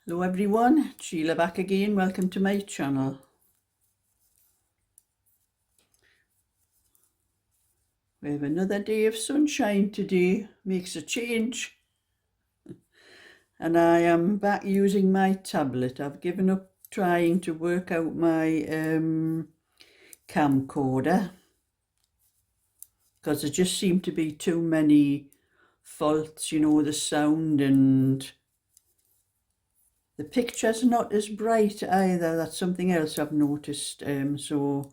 Hello everyone, Sheila back again. Welcome to my channel. We have another day of sunshine today, makes a change. And I am back using my tablet. I've given up trying to work out my camcorder because there just seem to be too many faults, you know, the sound and the picture's not as bright either. That's something else I've noticed. So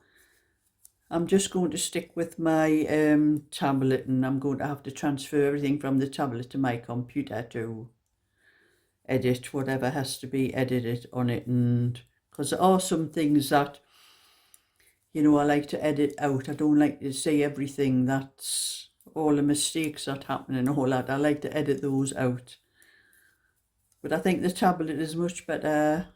I'm just going to stick with my tablet, and I'm going to have to transfer everything from the tablet to my computer to edit whatever has to be edited on it. And because there are some things that, you know, I like to edit out. I don't like to say everything that's all the mistakes that happen and all that. I like to edit those out. But I think the tablet is much better.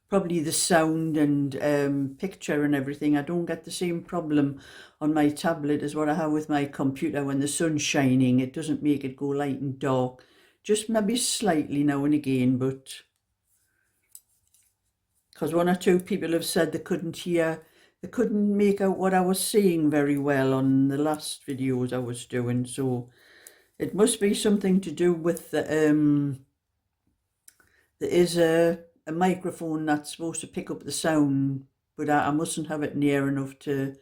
Probably the sound and picture and everything. I don't get the same problem on my tablet as what I have with my computer. When the sun's shining, it doesn't make it go light and dark. Just maybe slightly now and again, but because one or two people have said they couldn't make out what I was saying very well on the last videos I was doing. So it must be something to do with the there is a microphone that's supposed to pick up the sound, but I mustn't have it near enough to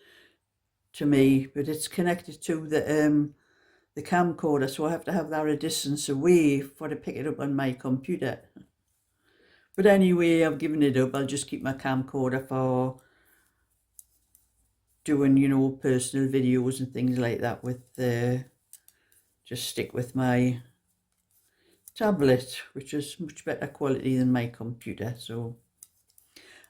me. But it's connected to the camcorder, so I have to have that a distance away for to pick it up on my computer. But anyway, I've given it up. I'll just keep my camcorder for doing, you know, personal videos and things like that. With just stick with my tablet, which is much better quality than my computer. So,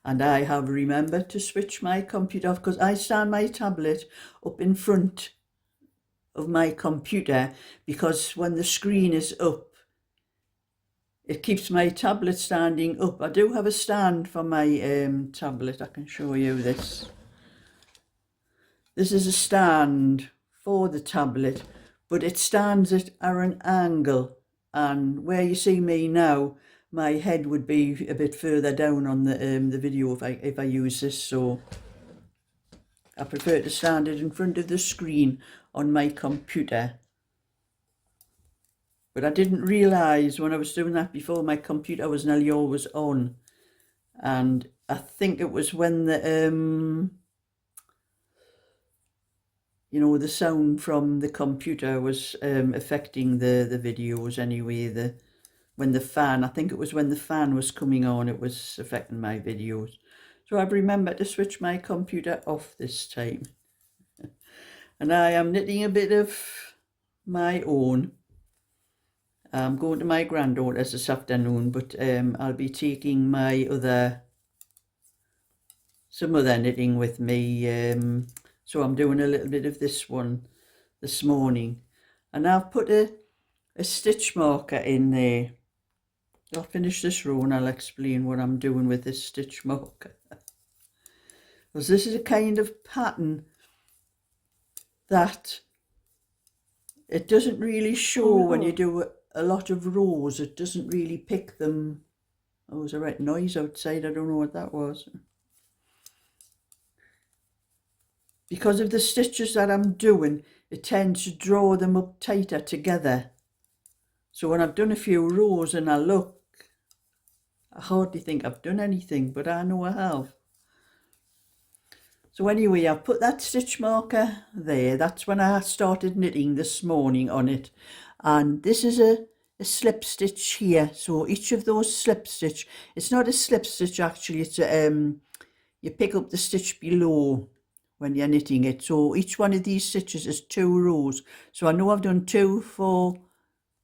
and I have remembered to switch my computer off because I stand my tablet up in front of my computer, because when the screen is up, it keeps my tablet standing up. I do have a stand for my tablet. I can show you this. This is a stand for the tablet, but it stands at an angle. And where you see me now, my head would be a bit further down on the video if I use this. So I prefer to stand it in front of the screen on my computer. But I didn't realise when I was doing that before, my computer was nearly always on. And I think it was when the you know, the sound from the computer was affecting the videos anyway. When the fan, I think it was when the fan was coming on, it was affecting my videos. So I've remembered to switch my computer off this time. And I am knitting a bit of my own. I'm going to my granddaughter's this afternoon, but I'll be taking my some other knitting with me. So I'm doing a little bit of this one this morning. And I've put a stitch marker in there. I'll finish this row and I'll explain what I'm doing with this stitch marker. Because this is a kind of pattern that it doesn't really show when you do a lot of rows. It doesn't really pick them. Oh, there's a right noise outside. I don't know what that was. Because of the stitches that I'm doing, it tends to draw them up tighter together. So when I've done a few rows and I look, I hardly think I've done anything, but I know I have. So anyway, I've put that stitch marker there. That's when I started knitting this morning on it. And this is a slip stitch here. So each of those slip stitch, it's not a slip stitch actually, it's you pick up the stitch below when you're knitting it. So each one of these stitches is 2 rows. So I know I've done 2, 4,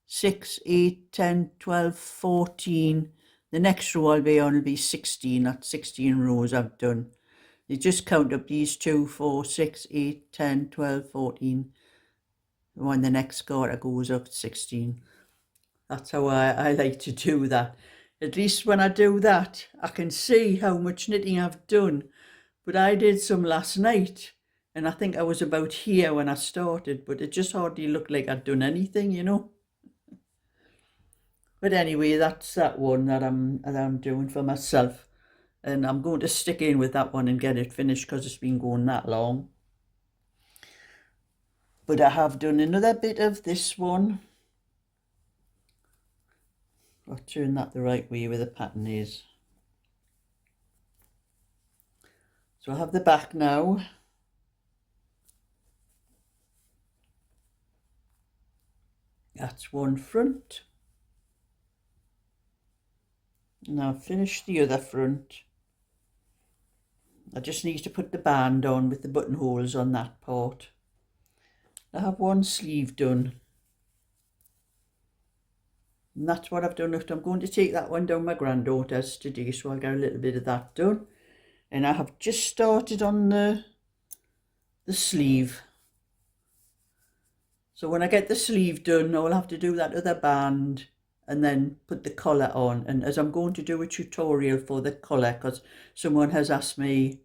6, 8, 10, 12, 14. The next row I'll be on will be 16. That's 16 rows I've done. You just count up these 2, 4, 6, 8, 10, 12, 14. When the next garter goes up to 16. That's how I like to do that. At least when I do that, I can see how much knitting I've done. But I did some last night, and I think I was about here when I started, but it just hardly looked like I'd done anything, you know. But anyway, that's that one that I'm doing for myself. And I'm going to stick in with that one and get it finished because it's been going that long. But I have done another bit of this one. I'll turn that the right way where the pattern is. So I have the back now. That's one front. Now I've finished the other front. I just need to put the band on with the buttonholes on that part. I have one sleeve done. And that's what I've done. I'm going to take that one down my granddaughter's today, so I'll get a little bit of that done. And I have just started on the sleeve. So when I get the sleeve done, I'll have to do that other band and then put the collar on. And as I'm going to do a tutorial for the collar, because someone has asked me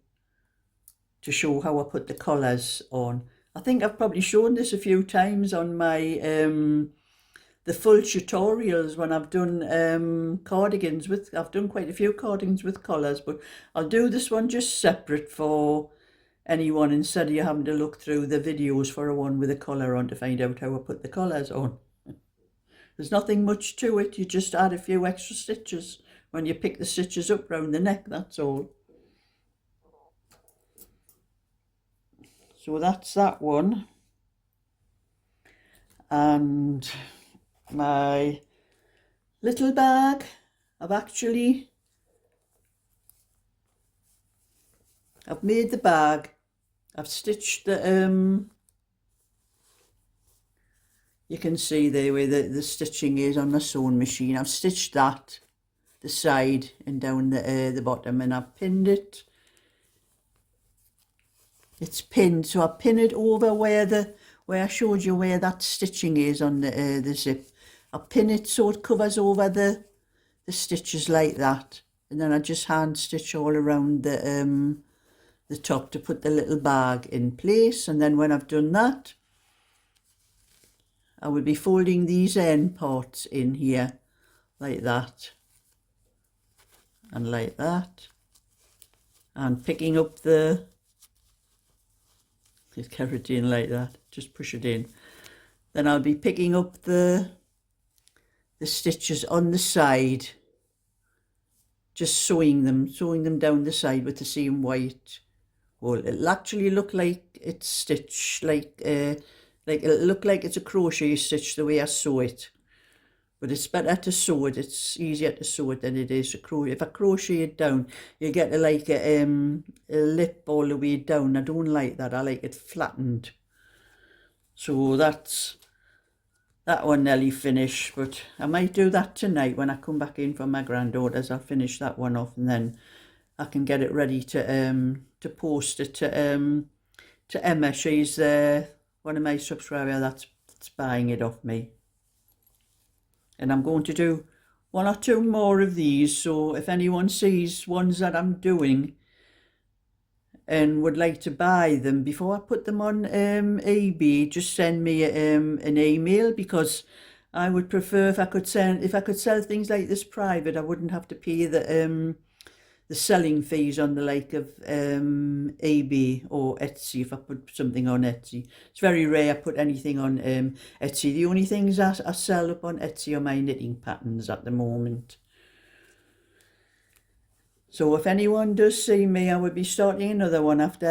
to show how I put the collars on. I think I've probably shown this a few times on my the full tutorials when I've done cardigans with. I've done quite a few cardigans with collars, but I'll do this one just separate for anyone instead of you having to look through the videos for a one with a collar on to find out how I put the collars on. There's nothing much to it. You just add a few extra stitches when you pick the stitches up round the neck, that's all. So that's that one. And my little bag, I've made the bag. I've stitched the you can see there where the stitching is on the sewing machine. I've stitched that, the side and down the bottom, and I've pinned it. It's pinned, so I pin it over where I showed you where that stitching is on the zip. I pin it so it covers over the stitches like that, and then I just hand stitch all around the top to put the little bag in place. And then when I've done that, I will be folding these end parts in here like that and like that, and picking up the carrot in like that, just push it in. Then I'll be picking up the stitches on the side, just sewing them down the side with the same white. Well, it'll actually look like it's stitched like it'll look like it's a crochet stitch the way I sew it, but it's better to sew it. It's easier to sew it than it is to crochet. If I crochet it down, you get a lip all the way down. I don't like that. I like it flattened. So that's that one nearly finished, but I might do that tonight when I come back in from my granddaughter's. I'll finish that one off, and then I can get it ready to post it to Emma. She's one of my subscribers that's buying it off me. And I'm going to do one or two more of these, so if anyone sees ones that I'm doing and would like to buy them before I put them on eBay, just send me an email, because I would prefer if I could sell things like this private. I wouldn't have to pay the selling fees on the like of eBay or Etsy if I put something on Etsy. It's very rare I put anything on Etsy. The only things I sell up on Etsy are my knitting patterns at the moment. So if anyone does see me, I will be starting another one after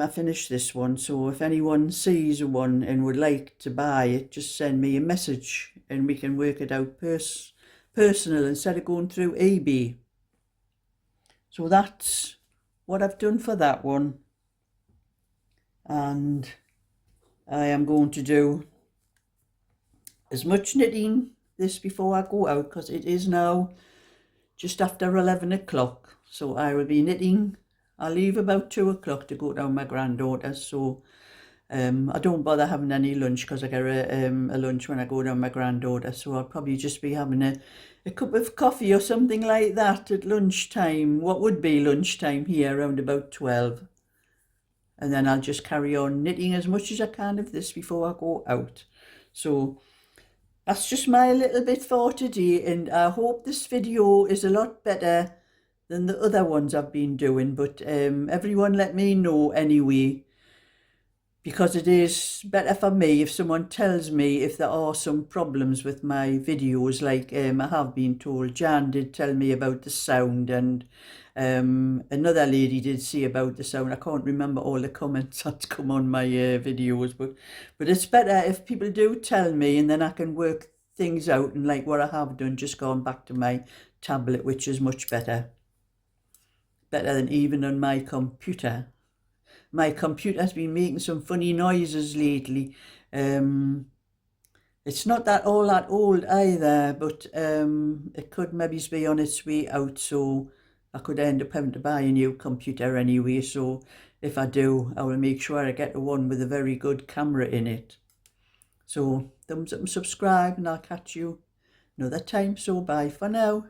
I finish this one. So if anyone sees one and would like to buy it, just send me a message and we can work it out personal instead of going through eBay. So that's what I've done for that one. And I am going to do as much knitting this before I go out, because it is now just after 11 o'clock. So I will be knitting. I'll leave about 2 o'clock to go down my granddaughter's. So I don't bother having any lunch because I get a lunch when I go down my granddaughter. So I'll probably just be having a cup of coffee or something like that at lunchtime. What would be lunchtime here, around about 12. And then I'll just carry on knitting as much as I can of this before I go out. So that's just my little bit for today, and I hope this video is a lot better than the other ones I've been doing, but everyone let me know anyway, because it is better for me if someone tells me if there are some problems with my videos. Like I have been told, Jan did tell me about the sound, and another lady did say about the sound. I can't remember all the comments that come on my videos, but it's better if people do tell me, and then I can work things out, and like what I have done, just gone back to my tablet, which is much better than even on my computer. My computer's been making some funny noises lately. It's not that all that old either, but it could maybe be on its way out, so I could end up having to buy a new computer anyway. So if I do, I will make sure I get the one with a very good camera in it. So thumbs up and subscribe, and I'll catch you another time. So bye for now.